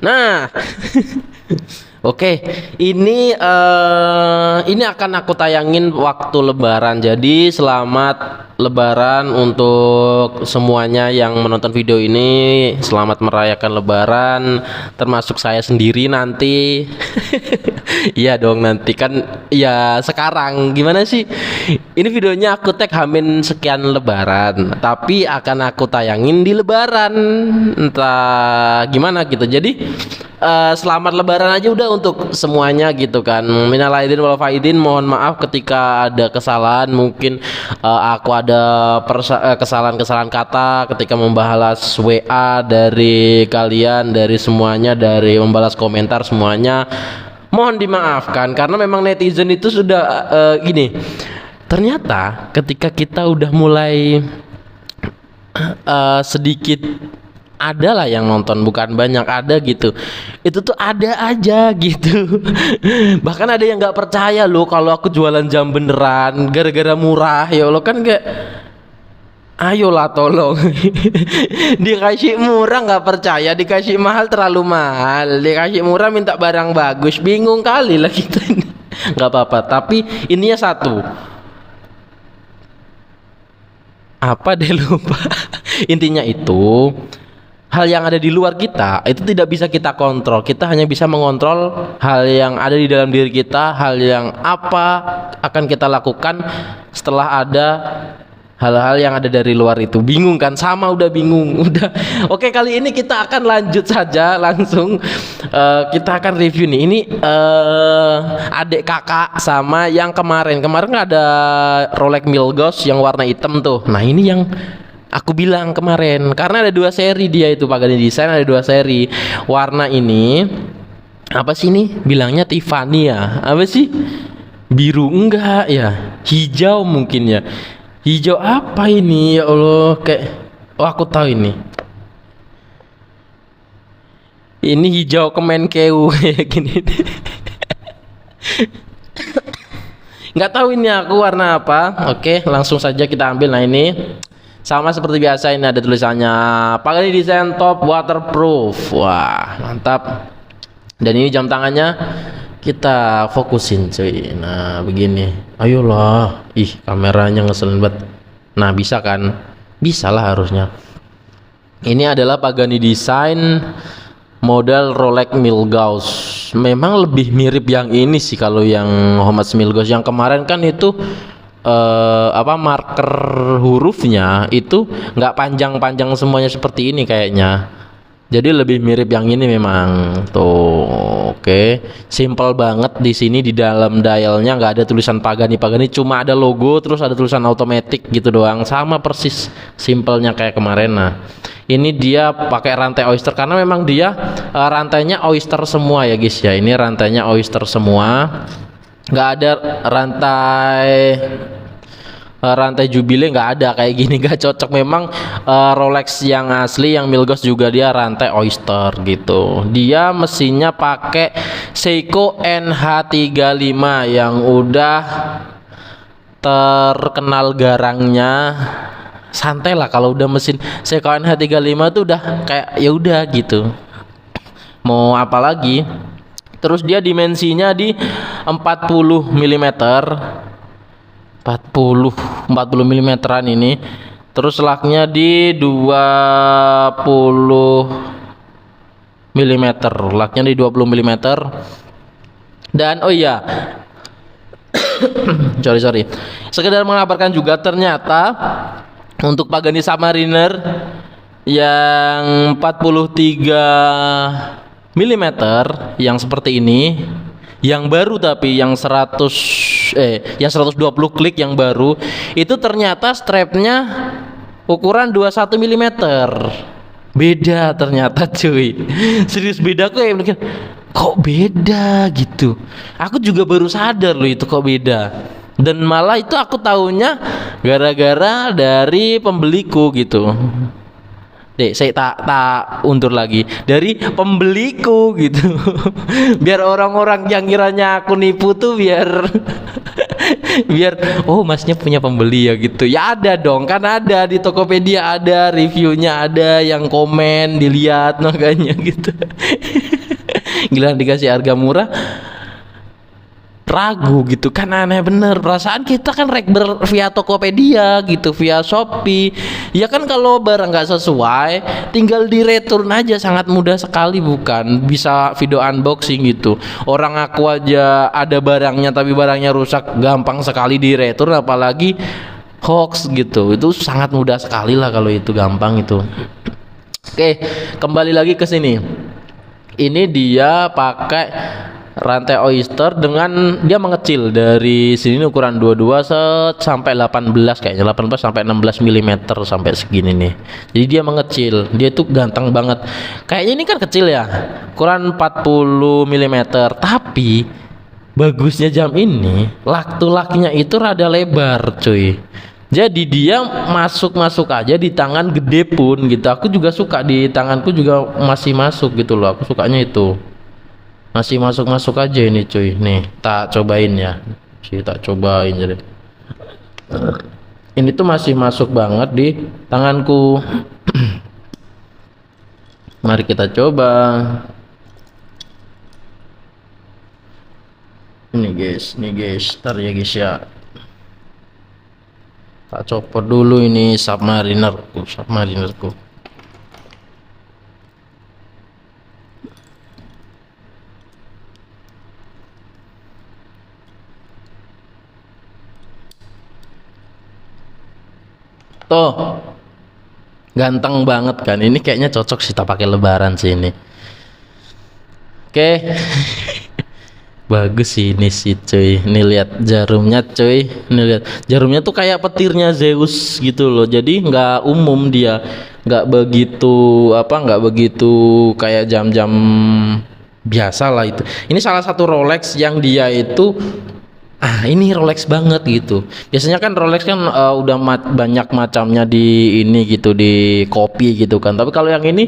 Nah, oke, ini akan aku tayangin waktu Lebaran. Jadi selamat Lebaran untuk semuanya yang menonton video ini. Selamat merayakan Lebaran, termasuk saya sendiri nanti. Iya dong, nanti kan ya sekarang gimana sih? Ini videonya aku tag Hamin sekian Lebaran, tapi akan aku tayangin di Lebaran. Entah gimana gitu. Jadi selamat Lebaran aja udah untuk semuanya gitu kan. Minal aidin wal faidin, mohon maaf ketika ada kesalahan, mungkin aku ada kesalahan-kesalahan kata ketika membalas WA dari kalian, dari semuanya, dari membalas komentar semuanya. Mohon dimaafkan karena memang netizen itu sudah gini. Ternyata ketika kita udah mulai sedikit ada lah yang nonton, bukan banyak, ada gitu, itu tuh ada aja gitu. Bahkan ada yang nggak percaya loh kalau aku jualan jam beneran gara-gara murah. Ya Allah, kan kayak ayolah tolong. Dikasih murah nggak percaya, dikasih mahal terlalu mahal, dikasih murah minta barang bagus, bingung kali lah kita ini. Nggak apa-apa, tapi ininya satu, apa deh lupa. Intinya itu hal yang ada di luar kita itu tidak bisa kita kontrol. Kita hanya bisa mengontrol hal yang ada di dalam diri kita. Hal yang apa akan kita lakukan setelah ada hal-hal yang ada dari luar itu. Bingung kan? Sama udah bingung. Udah. Oke, kali ini kita akan lanjut saja langsung. Kita akan review nih. Ini adik kakak sama yang kemarin kan ada Rolex Milgauss yang warna hitam tuh. Nah, ini yang aku bilang kemarin, karena ada 2 seri dia itu Pagani Design, ada 2 seri. Warna ini apa sih nih? Bilangnya Tiffany ya? Apa sih? Biru enggak ya? Hijau mungkin ya. Hijau apa ini? Ya Allah, kayak oh aku tahu ini. Ini hijau Kemenkeu kayak gini. Nggak tahu ini aku warna apa. Oke, langsung saja kita ambil. Nah, ini sama seperti biasa, ini ada tulisannya Pagani Design Top Waterproof. Wah, mantap. Dan ini jam tangannya kita fokusin cuy. Nah, begini. Ayolah. Ih, kameranya ngeselin banget. Nah, bisa kan? Bisa lah harusnya. Ini adalah Pagani Design model Rolex Milgauss. Memang lebih mirip yang ini sih kalau yang Homage Milgauss. Yang kemarin kan itu marker hurufnya itu nggak panjang-panjang semuanya seperti ini kayaknya. Jadi lebih mirip yang ini memang tuh. Oke, simple banget. Di sini di dalam dialnya nggak ada tulisan Pagani, cuma ada logo terus ada tulisan automatic gitu doang, sama persis simpelnya kayak kemarin. Nah, ini dia pakai rantai oyster karena memang dia rantainya oyster semua ya guys ya. Ini rantainya oyster semua, nggak ada rantai jubile, nggak ada kayak gini, nggak cocok. Memang Rolex yang asli yang Milgauss juga dia rantai oyster gitu. Dia mesinnya pakai Seiko NH35 yang udah terkenal garangnya. Santai lah kalau udah mesin Seiko NH35 tuh udah kayak ya udah gitu, mau apa lagi. Terus dia dimensinya di 40 mm 40 mm ini. Terus laknya di 20 mm. Laknya di 20 mm. Dan oh iya, sorry. Sekedar mengabarkan juga, ternyata untuk Pagani Submariner yang 43 mm yang seperti ini, yang baru, tapi yang 120 klik yang baru itu ternyata strapnya ukuran 21 mm. Beda ternyata cuy. Serius beda, aku kayak mikir kok beda gitu. Aku juga baru sadar loh itu kok beda. Dan malah itu aku tahunya gara-gara dari pembeliku gitu. Dek, saya tak undur lagi dari pembeliku gitu. Biar orang-orang yang kiranya aku nipu tuh biar oh masnya punya pembeli ya gitu. Ya ada dong, kan ada di Tokopedia, ada reviewnya, ada yang komen, dilihat makanya gitu. Giliran dikasih harga murah ragu gitu kan, aneh bener. Perasaan kita kan via Tokopedia gitu, via Shopee ya kan, kalau barang nggak sesuai tinggal di return aja, sangat mudah sekali bukan, bisa video unboxing gitu. Orang aku aja ada barangnya tapi barangnya rusak gampang sekali di return, apalagi hoax gitu. Itu sangat mudah sekali lah kalau itu gampang itu. Oke, kembali lagi ke sini. Ini dia pakai rantai oyster dengan dia mengecil dari sini, ukuran 22 sampai 18, kayaknya 18 sampai 16 mm sampai segini nih. Jadi dia mengecil, dia tuh ganteng banget. Kayaknya ini kan kecil ya, ukuran 40 mm, tapi bagusnya jam ini lak-lakinya itu rada lebar cuy. Jadi dia masuk aja di tangan gede pun gitu. Aku juga suka, di tanganku juga masih masuk gitu loh. Aku sukanya itu masih masuk aja ini cuy. Nih tak cobain ya, tak cobain jadi. Ini tuh masih masuk banget di tanganku. Mari kita coba. Ini guys, ntar ya guys ya. Tak copot dulu ini submarinerku. Tuh, ganteng banget kan. Ini kayaknya cocok sih tak pakai lebaran sih ini. Oke. Bagus sih ini sih cuy. Ini lihat jarumnya cuy. Ini lihat jarumnya tuh kayak petirnya Zeus gitu loh. Jadi nggak umum dia, nggak begitu kayak jam-jam biasa lah itu. Ini salah satu Rolex yang dia itu ini Rolex banget gitu. Biasanya kan Rolex kan udah banyak macamnya di ini gitu, di kopi gitu kan. Tapi kalau yang ini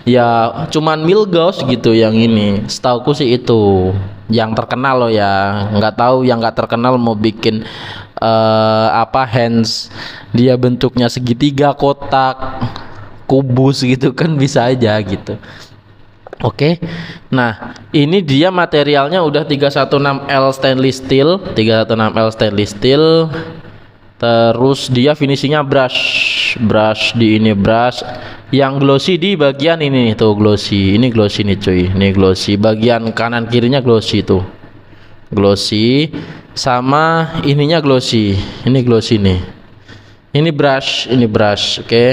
ya cuman Milgauss gitu yang ini. Setauku sih itu yang terkenal loh ya. Nggak tahu yang nggak terkenal mau bikin hands dia bentuknya segitiga, kotak, kubus gitu kan, bisa aja gitu. Oke. Nah, ini dia materialnya udah 316L stainless steel, 316L stainless steel. Terus dia finishingnya brush di ini, brush yang glossy di bagian ini tuh, glossy. Ini glossy nih cuy. Ini glossy. Bagian kanan kirinya glossy tuh. Glossy sama ininya glossy. Ini glossy nih. Ini brush, oke.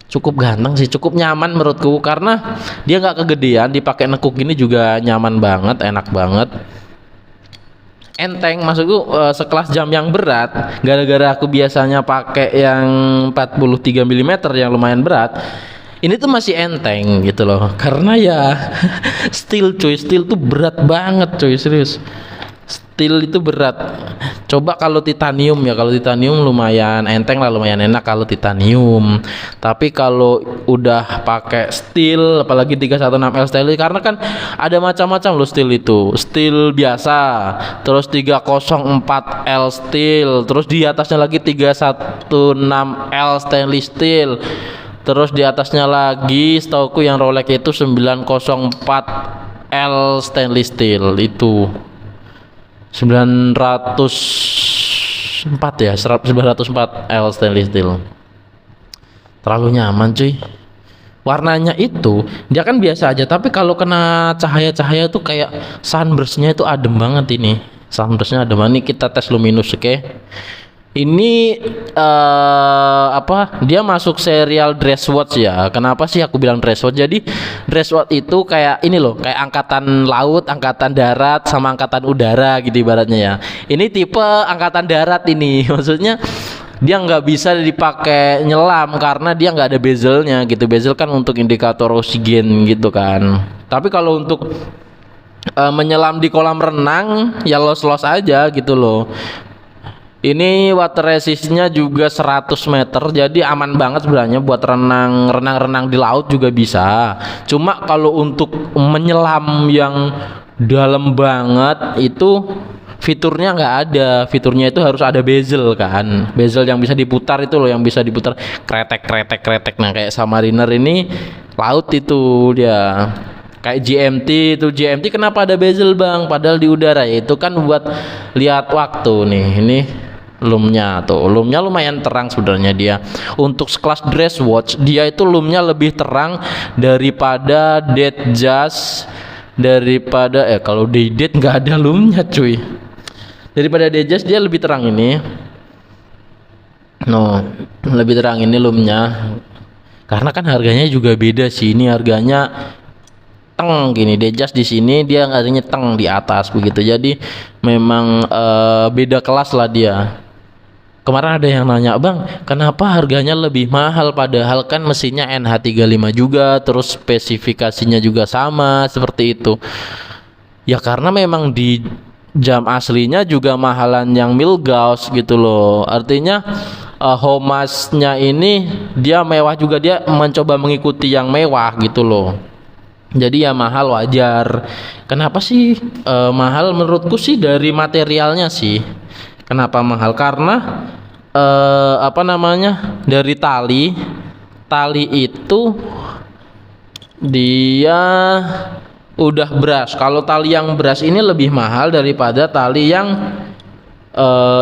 Cukup ganteng sih, cukup nyaman menurutku karena dia nggak kegedean, dipakai nekuk ini juga nyaman banget, enak banget, enteng. Maksudku sekelas jam yang berat, gara-gara aku biasanya pakai yang 43 mm yang lumayan berat, ini tuh masih enteng gitu loh, karena ya steel cuy, steel tuh berat banget cuy, serius. Steel itu berat. Coba kalau titanium ya, kalau titanium lumayan enteng lah, lumayan enak kalau titanium. Tapi kalau udah pakai steel, apalagi 316L steel, karena kan ada macam-macam loh steel itu. Steel biasa, terus 304L steel, terus di atasnya lagi 316L stainless steel. Terus di atasnya lagi setauku yang Rolex itu 904L stainless steel itu. 904 ya, 904L stainless steel. Terlalu nyaman cuy. Warnanya itu dia kan biasa aja, tapi kalau kena cahaya-cahaya tuh kayak sunburstnya itu adem banget ini. Sunburstnya adem banget. Ini kita tes luminous, oke. Ini dia masuk serial dress watch ya. Kenapa sih aku bilang dress watch? Jadi dress watch itu kayak ini loh, kayak angkatan laut, angkatan darat, sama angkatan udara gitu ibaratnya ya. Ini tipe angkatan darat ini. Maksudnya dia nggak bisa dipakai nyelam karena dia nggak ada bezelnya gitu. Bezel kan untuk indikator oksigen gitu kan. Tapi kalau untuk menyelam di kolam renang ya los-los aja gitu loh. Ini water resistnya juga 100 meter, jadi aman banget sebenarnya buat renang di laut juga bisa. Cuma kalau untuk menyelam yang dalam banget itu fiturnya nggak ada. Fiturnya itu harus ada bezel kan, bezel yang bisa diputar itu loh, yang bisa diputar kretek. Nah kayak Submariner ini laut itu dia. Kayak GMT itu, GMT kenapa ada bezel bang? Padahal di udara ya, itu kan buat lihat waktu nih. Ini lumnya tuh, lumnya lumayan terang sebenarnya dia. Untuk sekelas dress watch, dia itu lumnya lebih terang daripada Datejust, daripada kalau Datejust nggak ada lumnya cuy. Daripada Datejust dia lebih terang ini. No, lebih terang ini lumnya. Karena kan harganya juga beda sih. Ini harganya teng gini, Datejust di sini dia harganya teng di atas begitu. Jadi memang beda kelas lah dia. Kemarin ada yang nanya, "Bang, kenapa harganya lebih mahal padahal kan mesinnya NH35 juga, terus spesifikasinya juga sama seperti itu?" Ya karena memang di jam aslinya juga mahalan yang Milgauss gitu loh. Artinya Homasnya ini dia mewah juga, dia mencoba mengikuti yang mewah gitu loh. Jadi ya mahal wajar. Kenapa sih mahal? Menurutku sih dari materialnya sih. Kenapa mahal? Karena dari tali itu dia udah beras. Kalau tali yang beras ini lebih mahal daripada tali yang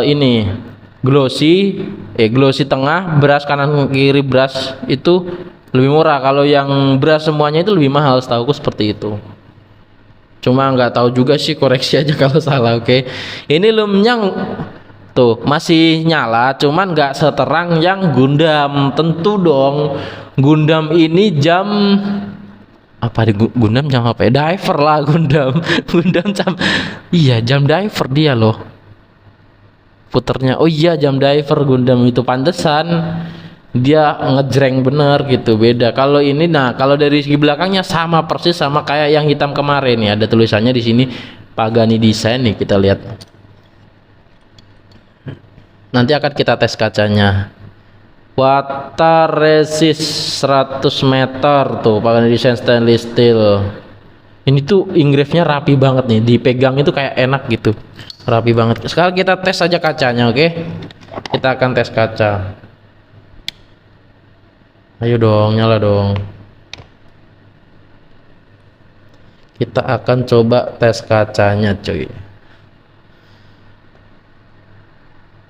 ini glossy tengah, beras kanan kiri beras itu lebih murah. Kalau yang beras semuanya itu lebih mahal, setahuku seperti itu. Cuma nggak tahu juga sih, koreksi aja kalau salah. Oke. Ini lumnya tuh masih nyala, cuman nggak seterang yang Gundam. Tentu dong, Gundam ini jam apa di Gundam jam apa ya? Diver lah Gundam. Gundam jam diver dia loh. Puternya. Oh iya, jam diver Gundam itu, pantesan dia ngejreng bener gitu. Beda kalau ini. Nah kalau dari segi belakangnya sama persis sama kayak yang hitam kemarin nih, ada tulisannya di sini Pagani Design nih, kita lihat. Nanti akan kita tes kacanya. Water resist 100 meter tuh, Pagani Design stainless steel. Ini tuh engrave-nya rapi banget nih, dipegang itu kayak enak gitu, rapi banget. Sekarang kita tes aja kacanya, oke? Kita akan tes kaca. Ayo dong, nyala dong. Kita akan coba tes kacanya, cuy.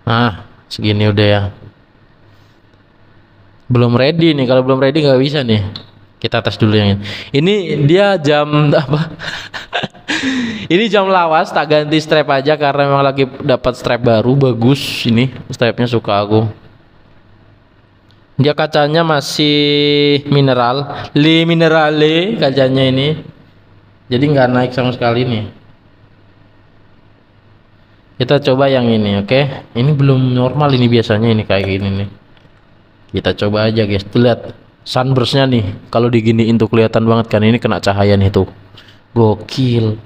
Nah, segini udah ya. Belum ready nih. Kalau belum ready nggak bisa nih. Kita tes dulu yang ini. Ini dia jam apa? Ini jam lawas, tak ganti strap aja karena memang lagi dapat strap baru bagus. Ini strapnya suka aku. Dia kacanya masih minerale kacanya ini, jadi nggak naik sama sekali nih. Kita coba yang ini, oke? Ini belum normal, ini biasanya ini kayak gini nih. Kita coba aja guys, tuh lihat sunburstnya nih. Kalau diginiin tuh kelihatan banget kan, ini kena cahaya nih tuh, gokil,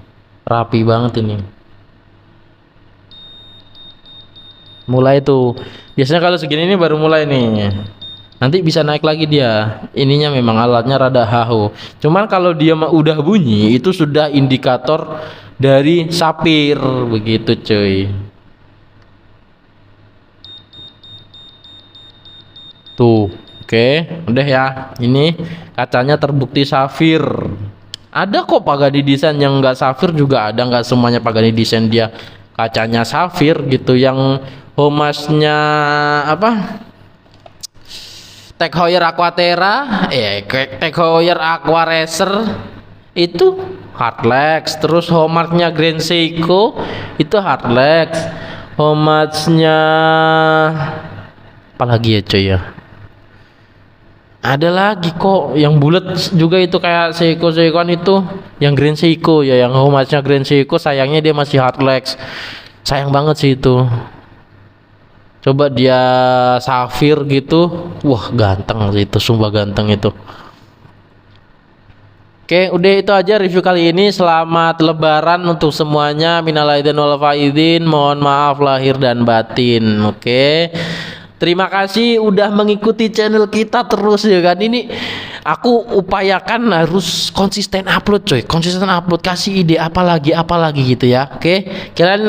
rapi banget ini. Mulai tuh, biasanya kalau segini ini baru mulai nih. Nanti bisa naik lagi dia. Ininya memang alatnya rada hahu. Cuman kalau dia udah bunyi itu sudah indikator dari sapir begitu cuy. Tuh, oke, udah ya. Ini kacanya terbukti safir. Ada kok Pagani Design yang enggak safir juga ada, enggak semuanya Pagani Design dia kacanya safir gitu. Yang Homasnya apa? Tag Heuer Aquaterra, Tag Heuer Aqua Racer itu Hardlex. Terus Homartnya Grand Seiko itu Hardlex. Homartnya apalagi ya cuy ya, ada lagi kok yang bulat juga itu kayak Seikoan itu, yang Grand Seiko ya, yang Homartnya Grand Seiko sayangnya dia masih Hardlex, sayang banget sih itu. Coba dia safir gitu, wah ganteng sih itu, sumpah ganteng itu. Oke, udah itu aja review kali ini. Selamat Lebaran untuk semuanya. Minal aidin wal faizin, mohon maaf lahir dan batin. Oke. Terima kasih udah mengikuti channel kita terus ya kan. Ini aku upayakan harus konsisten upload coy, konsisten upload, kasih ide apa lagi gitu ya. Oke, kalian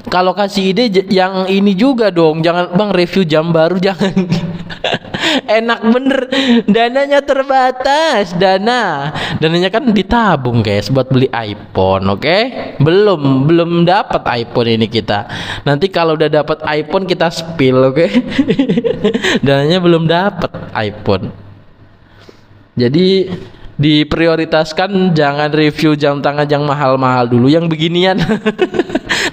kalau kasih ide yang ini juga dong, jangan bang review jam baru jangan. Enak bener, dananya terbatas, dananya kan ditabung guys buat beli iPhone, oke? Belum dapat iPhone ini kita. Nanti kalau udah dapat iPhone kita spill, oke? Dananya belum dapat iPhone. Jadi diprioritaskan jangan review jam tangan yang mahal-mahal dulu, yang beginian.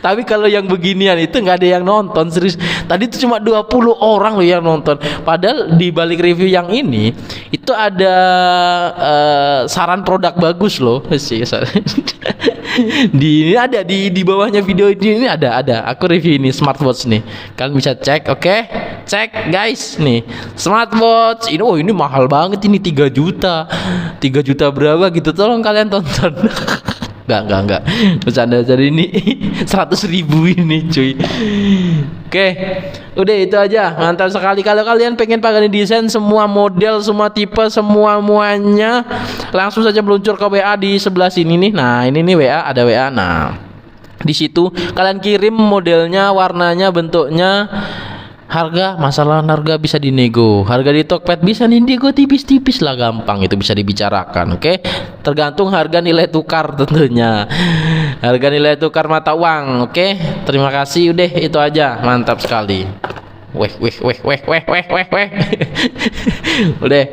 Tapi kalau yang beginian itu nggak ada yang nonton, serius. Tadi itu cuma 20 orang loh yang nonton. Padahal di balik review yang ini itu ada saran produk bagus loh sih. Ini ada di bawahnya video ini ada. Aku review ini smartwatch nih. Kalian bisa cek, oke? Cek guys nih. Smartwatch ini, oh ini mahal banget ini 3 juta. 3 juta berapa gitu, tolong kalian tonton. Enggak bercanda, jadi ini 100.000 ini cuy. Oke, udah itu aja, mantap sekali. Kalau kalian pengen pakai desain semua model, semua tipe, semuanya, langsung saja meluncur ke WA di sebelah sini nih. Nah ini nih WA, ada WA. Nah di situ kalian kirim modelnya, warnanya, bentuknya. Masalah harga bisa dinego. Harga di Tokped bisa dinego tipis-tipis lah, gampang itu bisa dibicarakan, oke? Tergantung harga nilai tukar tentunya. Harga nilai tukar mata uang, oke? Terima kasih, udah itu aja, mantap sekali. Weh. Udah.